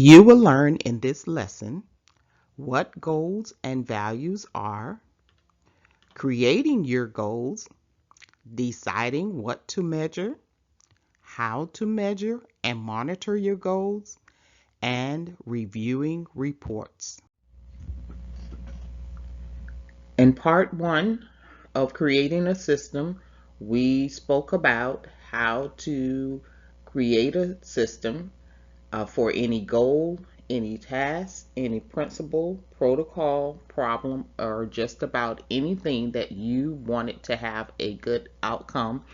You will learn in this lesson what goals and values are, creating your goals, deciding what to measure, how to measure and monitor your goals, and reviewing reports. In part one of creating a system, we spoke about how to create a system for any goal, any task, any principle, protocol, problem, or just about anything that you wanted to have a good outcome,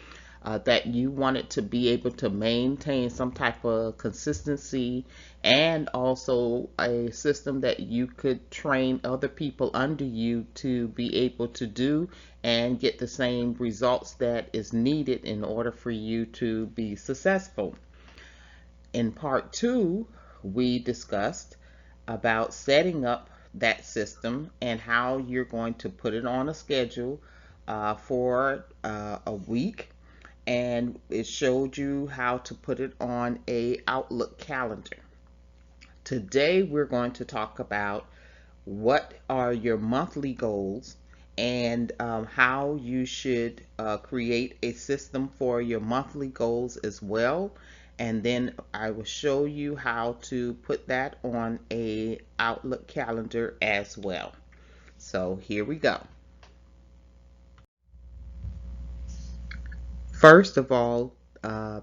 that you wanted to be able to maintain some type of consistency, and also a system that you could train other people under you to be able to do and get the same results that is needed in order for you to be successful. In part two, we discussed about setting up that system and how you're going to put it on a schedule for a week, and it showed you how to put it on a Outlook calendar. Today we're going to talk about what are your monthly goals and how you should create a system for your monthly goals as well. And then I will show you how to put that on a Outlook calendar as well. So here we go. First of all,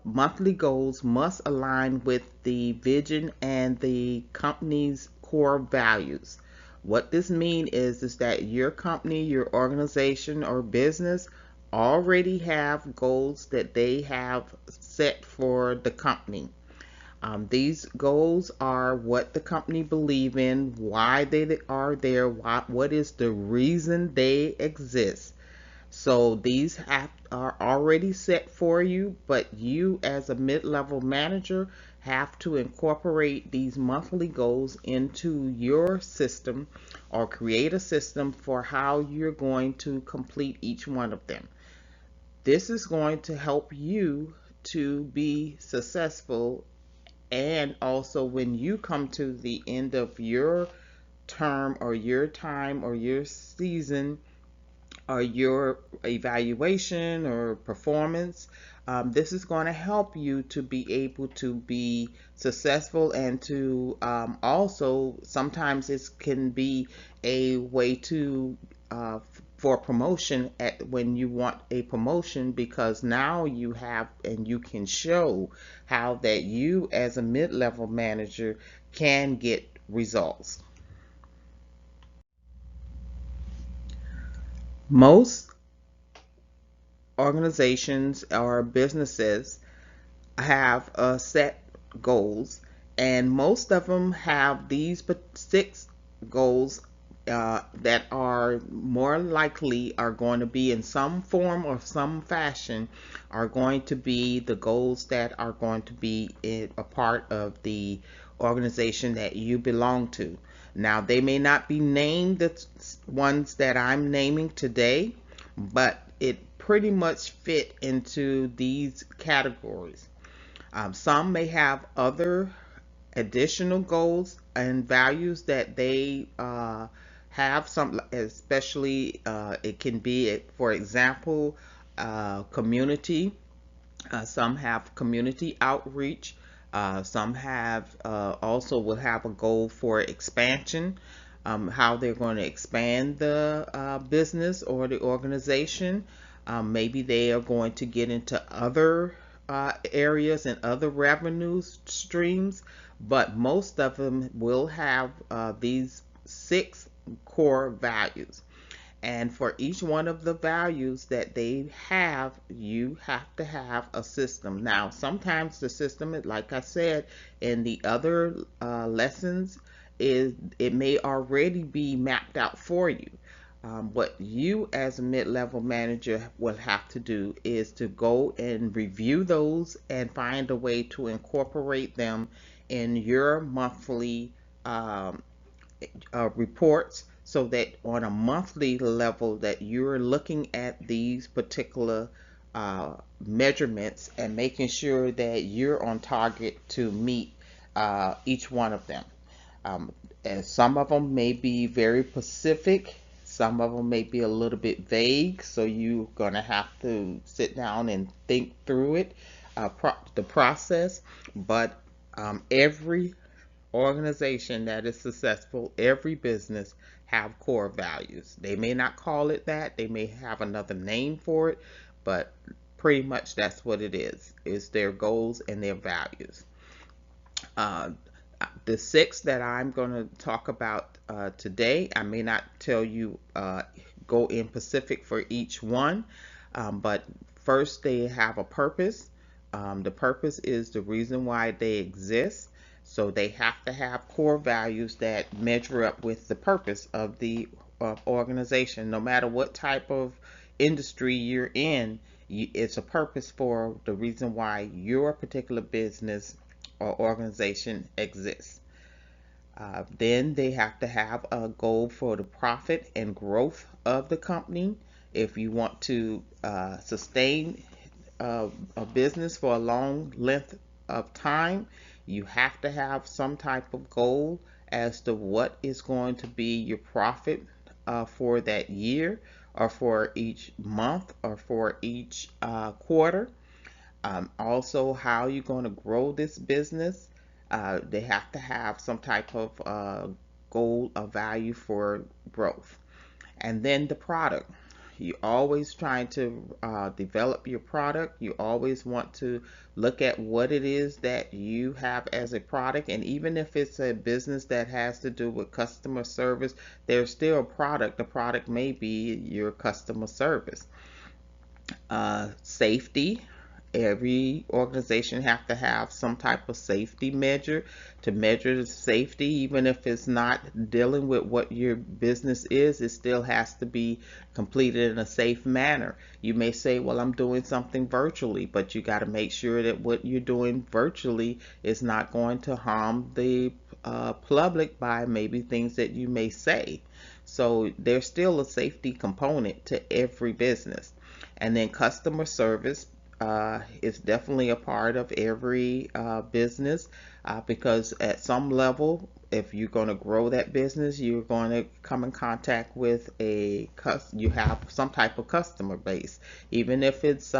monthly goals must align with the vision and the company's core values. What this means is that your company, your organization, or business already have goals that they have set for the company. These goals are what the company believe in, why they are there, what is the reason they exist. So these are already set for you, but you as a mid-level manager have to incorporate these monthly goals into your system or create a system for how you're going to complete each one of them. This is going to help you to be successful, and also when you come to the end of your term or your time or your season or your evaluation or performance, this is going to help you to be able to be successful, and to also sometimes it can be a way to for promotion when you want a promotion, because now you have and you can show how that you as a mid-level manager can get results. Most organizations or businesses have set goals, and most of them have these 6 goals that are more likely are going to be in some form or some fashion, are going to be the goals that are going to be a part of the organization that you belong to. Now, they may not be named the ones that I'm naming today, but it pretty much fit into these categories. Some may have other additional goals and values that they have, some especially it can be, for example, community. Some have community outreach. Some have also will have a goal for expansion, how they're going to expand the business or the organization. Maybe they are going to get into other areas and other revenue streams, but most of them will have these 6 core values. And for each one of the values that they have, you have to have a system. Now, sometimes the system, like I said in the other lessons, is it may already be mapped out for you. What you as a mid-level manager will have to do is to go and review those and find a way to incorporate them in your monthly reports, so that on a monthly level that you're looking at these particular measurements and making sure that you're on target to meet each one of them. And some of them may be very specific. Some of them may be a little bit vague, so you're going to have to sit down and think through it, the process. But every organization that is successful, every business have core values. They may not call it that, they may have another name for it, but pretty much that's what it is. It's their goals and their values. Uh, the six that I'm going to talk about today, I may not tell you go in specific for each one, but first they have a purpose. The purpose is the reason why they exist. So they have to have core values that measure up with the purpose of the organization. No matter what type of industry you're in, it's a purpose for the reason why your particular business or organization exists. Then they have to have a goal for the profit and growth of the company. If you want to sustain a business for a long length of time, you have to have some type of goal as to what is going to be your profit for that year, or for each month, or for each quarter. Also, how you're going to grow this business. They have to have some type of goal of value for growth. And then the product. You always trying to develop your product. You always want to look at what it is that you have as a product. And even if it's a business that has to do with customer service, there's still a product. The product may be your customer service. Safety. Every organization have to have some type of safety measure to measure the safety. Even if it's not dealing with what your business is, it still has to be completed in a safe manner. You may say, well, I'm doing something virtually, but you got to make sure that what you're doing virtually is not going to harm the public by maybe things that you may say. So there's still a safety component to every business. And then customer service is definitely a part of every business, because at some level, if you're going to grow that business, you're going to come in contact with you have some type of customer base. Even if it's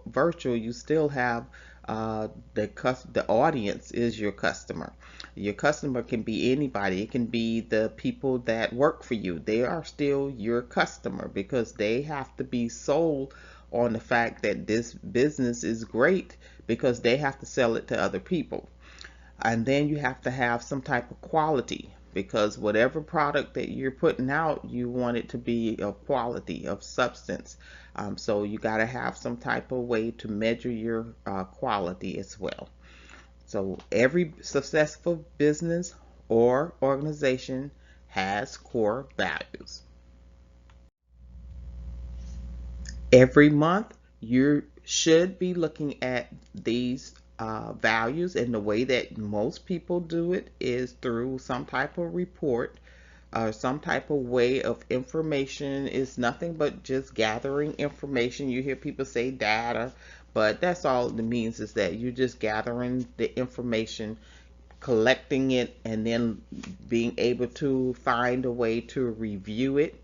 virtual, you still have the audience is your customer. Your customer can be anybody. It can be the people that work for you. They are still your customer because they have to be sold on the fact that this business is great, because they have to sell it to other people. And then you have to have some type of quality, because whatever product that you're putting out, you want it to be of quality, of substance. So you got to have some type of way to measure your quality as well. So every successful business or organization has core values. Every month, you should be looking at these values, and the way that most people do it is through some type of report or some type of way of information. Is nothing but just gathering information. You hear people say data, but that's all it means, is that you're just gathering the information, collecting it, and then being able to find a way to review it.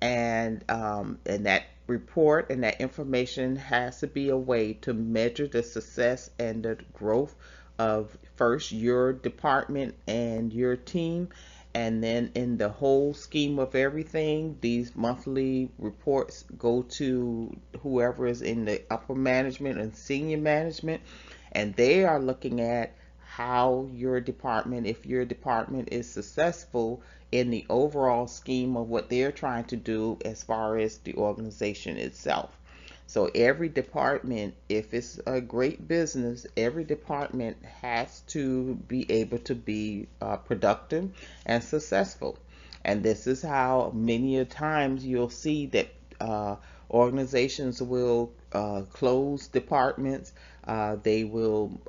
And that report and that information has to be a way to measure the success and the growth of first your department and your team. And then in the whole scheme of everything, these monthly reports go to whoever is in the upper management and senior management, and they are looking at how your department, if your department is successful in the overall scheme of what they're trying to do as far as the organization itself. So every department, if it's a great business, every department has to be able to be productive and successful. And this is how many a times you'll see that organizations will close departments. They will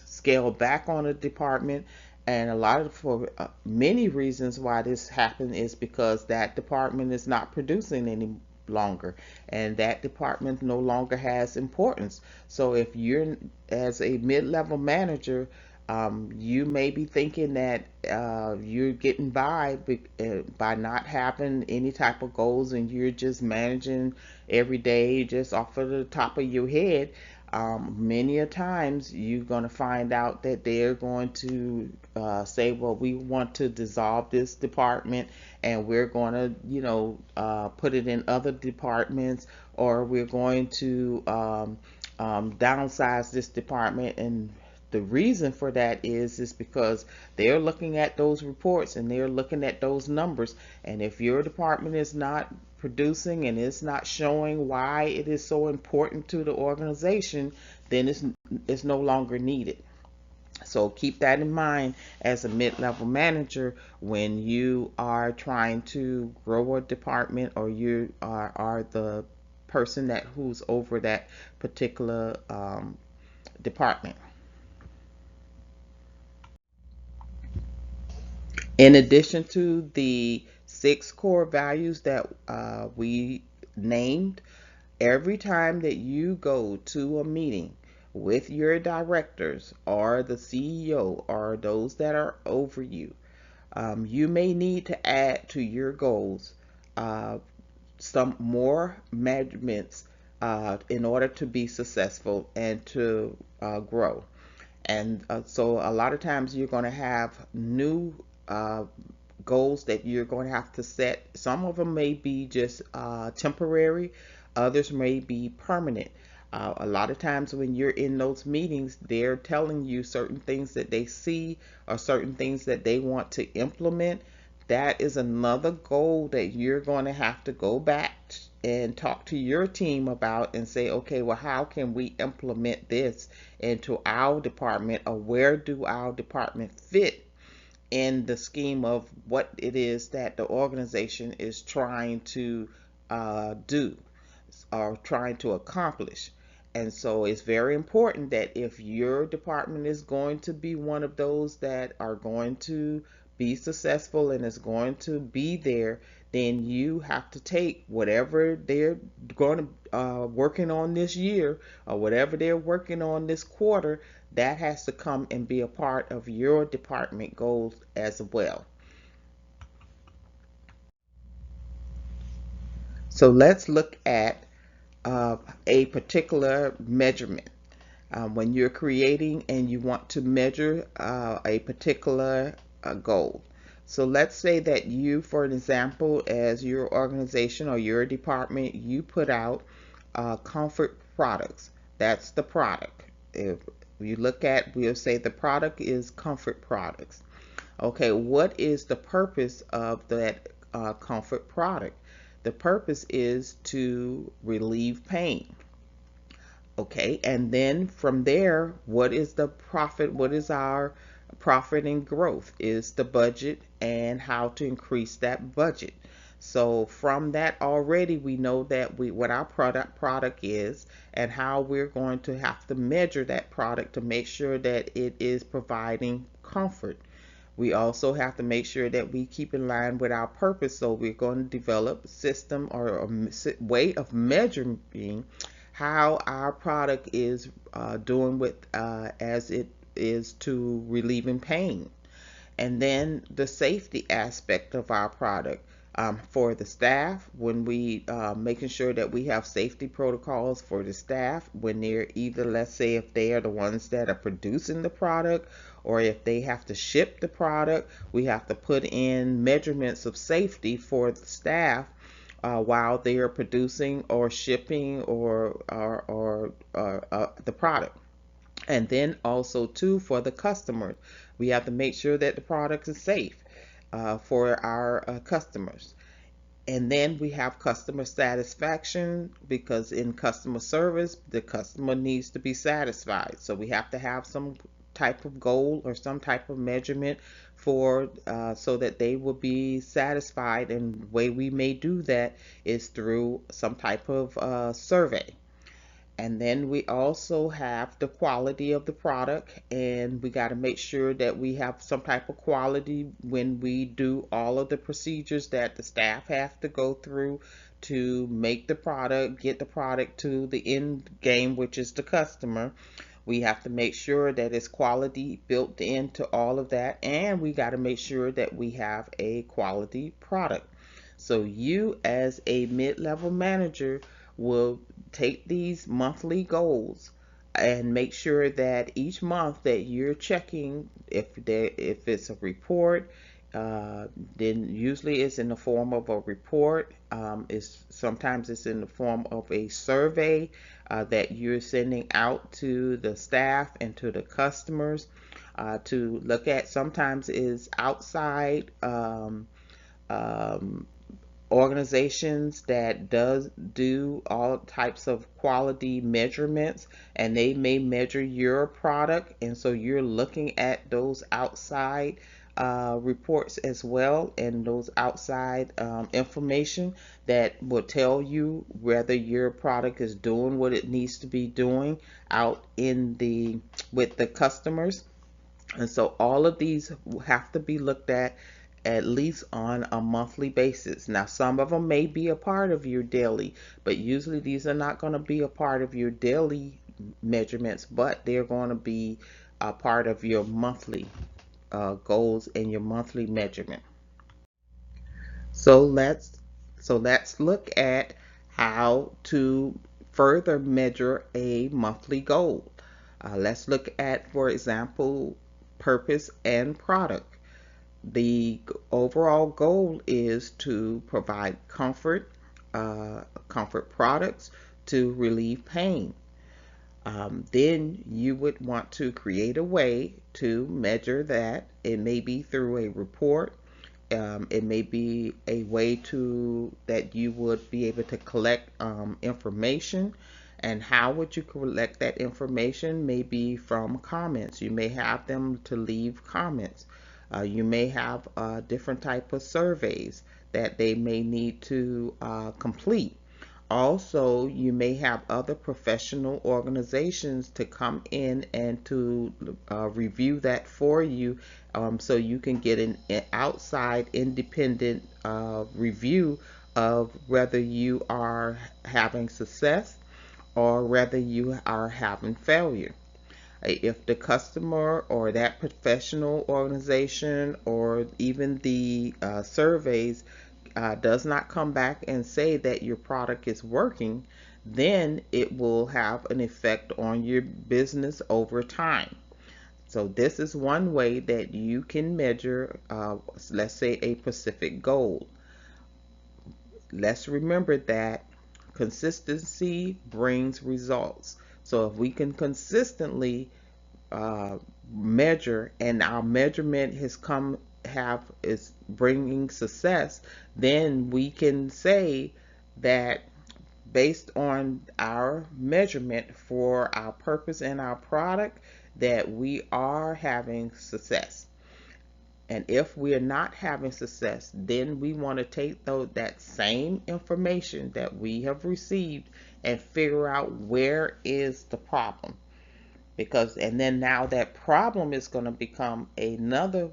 scale back on a department. And a lot of, for many reasons why this happened, is because that department is not producing any longer, and that department no longer has importance. So if you're as a mid-level manager, you may be thinking that you're getting by not having any type of goals, and you're just managing every day just off of the top of your head. Many a times you're going to find out that they're going to say, well, we want to dissolve this department, and we're going to, put it in other departments, or we're going to downsize this department. And the reason for that is because they're looking at those reports and they're looking at those numbers. And if your department is not producing and it's not showing why it is so important to the organization, then it's no longer needed. So keep that in mind as a mid-level manager when you are trying to grow a department, or you are the person that who's over that particular department. In addition to the 6 core values that we named, every time that you go to a meeting with your directors or the CEO or those that are over you, you may need to add to your goals uh, some more measurements in order to be successful and to grow. And so a lot of times you're going to have new uh, goals that you're going to have to set. Some of them may be just temporary, others may be permanent. A lot of times when you're in those meetings, they're telling you certain things that they see or certain things that they want to implement. That is another goal that you're going to have to go back and talk to your team about and say, okay, well, how can we implement this into our department, or where do our department fit in the scheme of what it is that the organization is trying to do or trying to accomplish. And so it's very important that if your department is going to be one of those that are going to be successful and is going to be there, then you have to take whatever they're going to working on this year, or whatever they're working on this quarter, that has to come and be a part of your department goals as well. So let's look at a particular measurement. When you're creating and you want to measure a particular goal. So let's say that you, for an example, as your organization or your department, you put out comfort products. That's the product. If you look at, we'll say the product is comfort products. Okay, what is the purpose of that comfort product? The purpose is to relieve pain. Okay, and then from there, what is the profit? What is our profit and growth? Is the budget and how to increase that budget. So from that already we know that we what our product is, and how we're going to have to measure that product to make sure that it is providing comfort. We also have to make sure that we keep in line with our purpose. So we're going to develop a system or a way of measuring how our product is doing with as it is to relieving pain. And then the safety aspect of our product, for the staff, when we making sure that we have safety protocols for the staff when they're either, let's say, if they are the ones that are producing the product, or if they have to ship the product, we have to put in measurements of safety for the staff while they are producing or shipping or the product. And then also too, for the customers, we have to make sure that the product is safe for our customers. And then we have customer satisfaction, because in customer service, the customer needs to be satisfied. So we have to have some type of goal or some type of measurement for so that they will be satisfied. And the way we may do that is through some type of survey. And then we also have the quality of the product, and we got to make sure that we have some type of quality when we do all of the procedures that the staff have to go through to make the product, get the product to the end game, which is the customer. We have to make sure that it's quality built into all of that, and we got to make sure that we have a quality product. So you as a mid-level manager will take these monthly goals and make sure that each month that you're checking if it's a report, uh, then usually it's in the form of a report. Sometimes it's in the form of a survey that you're sending out to the staff and to the customers to look at. Sometimes is outside um, organizations that does do all types of quality measurements, and they may measure your product, and so you're looking at those outside reports as well, and those outside information that will tell you whether your product is doing what it needs to be doing out in the with the customers. And so all of these have to be looked at least on a monthly basis. Now, some of them may be a part of your daily, but usually these are not going to be a part of your daily measurements, but they're going to be a part of your monthly goals and your monthly measurement. So let's look at how to further measure a monthly goal. Let's look at, for example, purpose and product. The overall goal is to provide comfort products to relieve pain. Then you would want to create a way to measure that. It may be through a report. It may be a way to that you would be able to collect information. And how would you collect that information? Maybe from comments. You may have them to leave comments. You may have different type of surveys that they may need to complete. Also, you may have other professional organizations to come in and to review that for you, so you can get an outside independent review of whether you are having success or whether you are having failure. If the customer or that professional organization or even the surveys does not come back and say that your product is working, then it will have an effect on your business over time. So this is one way that you can measure, let's say, a specific goal. Let's remember that consistency brings results. So if we can consistently uh, measure, and our measurement has come have is bringing success, then we can say that based on our measurement for our purpose and our product, that we are having success. And if we are not having success, then we want to take that same information that we have received and figure out where is the problem. Because, and then now that problem is going to become another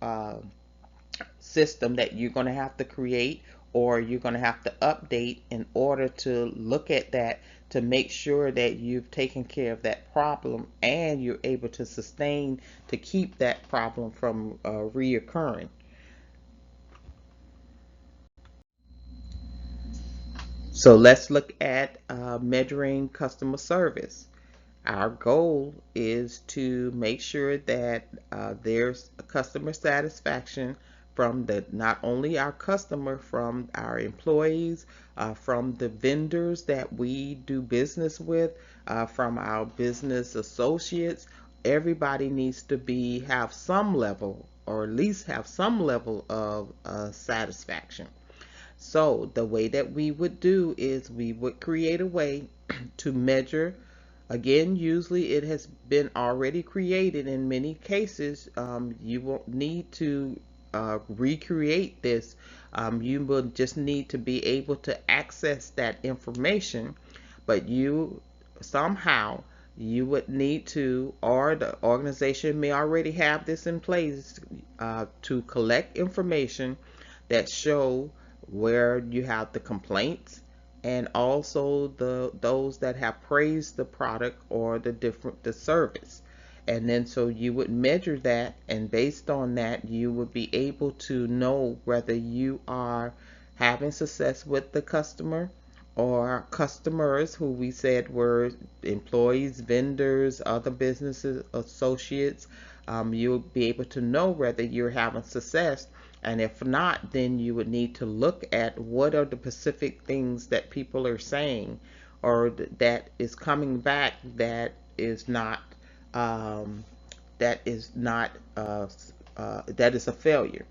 uh, system that you're going to have to create, or you're going to have to update in order to look at that, to make sure that you've taken care of that problem and you're able to sustain to keep that problem from reoccurring. So let's look at measuring customer service. Our goal is to make sure that there's customer satisfaction from the not only our customer, from our employees, from the vendors that we do business with, from our business associates. Everybody needs to be have some level, or at least have some level of satisfaction. So the way that we would do is we would create a way to measure. Again, usually it has been already created. In many cases, you won't need to recreate this. You will just need to be able to access that information, but you somehow you would need to, or the organization may already have this in place, to collect information that show where you have the complaints, and also those that have praised the product or the service. And then so you would measure that, and based on that you would be able to know whether you are having success with the customer, or customers who we said were employees, vendors, other businesses, associates. You'll be able to know whether you're having success. And if not, then you would need to look at what are the specific things that people are saying, or that is coming back, um, that is not that is a failure.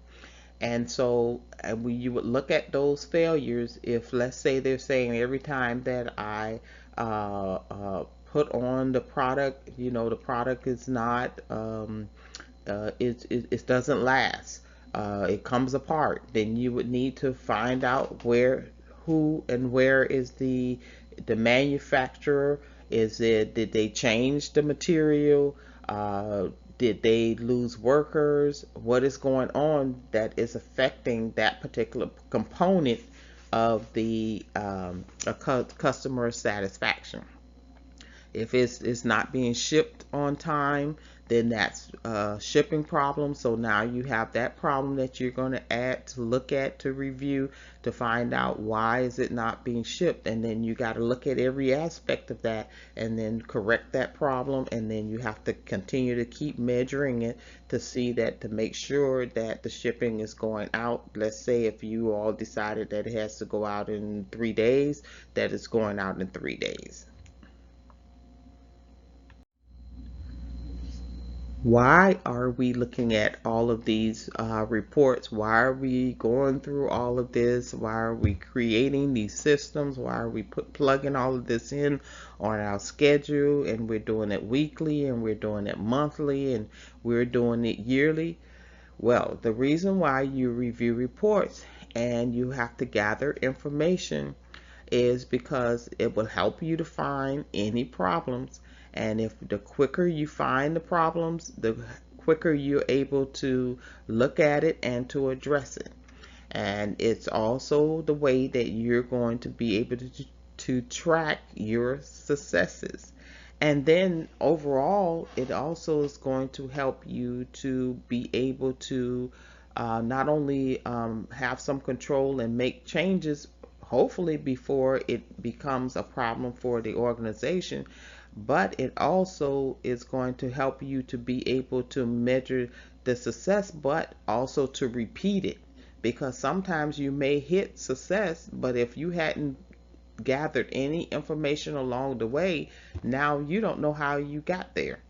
And so when you would look at those failures, if let's say they're saying every time that I put on the product, the product is not, it doesn't last, it comes apart, then you would need to find out who and where is the manufacturer. Did they change the material? Did they lose workers? What is going on that is affecting that particular component of the customer satisfaction? If it's not being shipped on time, then that's a shipping problem. So now you have that problem that you're going to add to look at, to review, to find out why is it not being shipped. And then you got to look at every aspect of that and then correct that problem. And then you have to continue to keep measuring it to see that, to make sure that the shipping is going out. Let's say if you all decided that it has to go out in 3 days, that it's going out in 3 days. Why are we looking at all of these reports? Why are we going through all of this? Why are we creating these systems? Why are we plugging all of this in on our schedule, and we're doing it weekly, and we're doing it monthly, and we're doing it yearly? Well, the reason why you review reports and you have to gather information is because it will help you to find any problems. And if the quicker you find the problems, the quicker you're able to look at it and to address it. And it's also the way that you're going to be able to track your successes. And then overall, it also is going to help you to be able to not only have some control and make changes, hopefully before it becomes a problem for the organization, but it also is going to help you to be able to measure the success, but also to repeat it. Because sometimes you may hit success, but if you hadn't gathered any information along the way, now you don't know how you got there,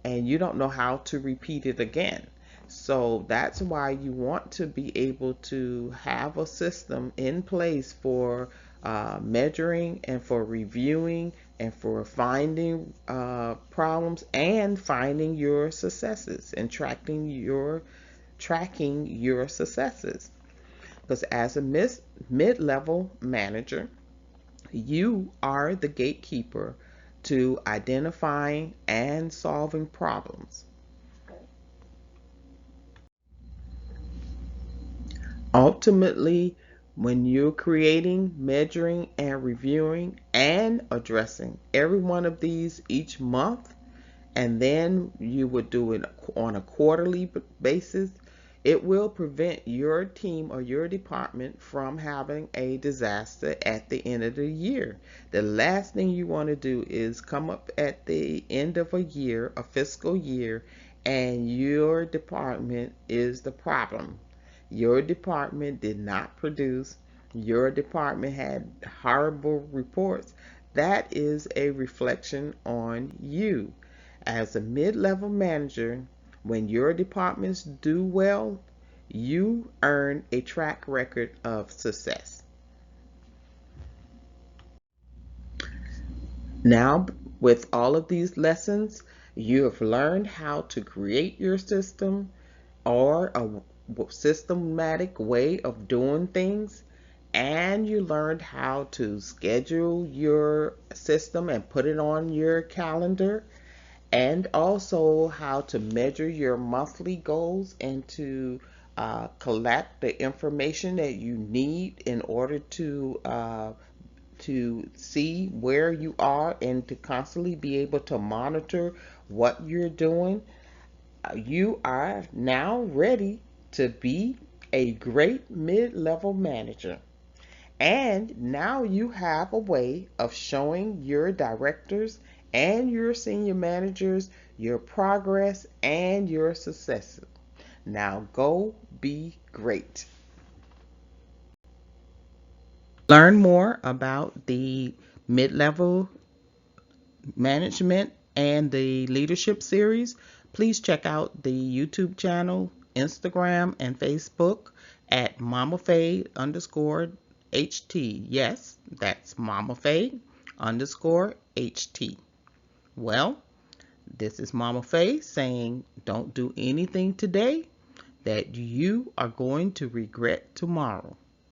and you don't know how to repeat it again. So that's why you want to be able to have a system in place for measuring and for reviewing and for finding problems and finding your successes and tracking your successes. Because as a mid-level manager, you are the gatekeeper to identifying and solving problems. Ultimately, when you're creating, measuring, and reviewing and addressing every one of these each month, and then you would do it on a quarterly basis, it will prevent your team or your department from having a disaster at the end of the year. The last thing you want to do is come up at the end of a year, a fiscal year, and your department is the problem. Your department did not produce. Your department had horrible reports. That is a reflection on you. As a mid-level manager, when your departments do well, you earn a track record of success. Now, with all of these lessons, you have learned how to create your system, or a systematic way of doing things, and you learned how to schedule your system and put it on your calendar, and also how to measure your monthly goals and to collect the information that you need in order to see where you are and to constantly be able to monitor what you're doing. You are now ready to be a great mid-level manager. And now you have a way of showing your directors and your senior managers your progress and your successes. Now go be great. Learn more about the mid level management and the leadership series. Please check out the YouTube channel, Instagram, and Facebook at MOMAFEY_HT. Yes, that's MOMAFEY_HT. Well, this is Mama Faye saying, don't do anything today that you are going to regret tomorrow.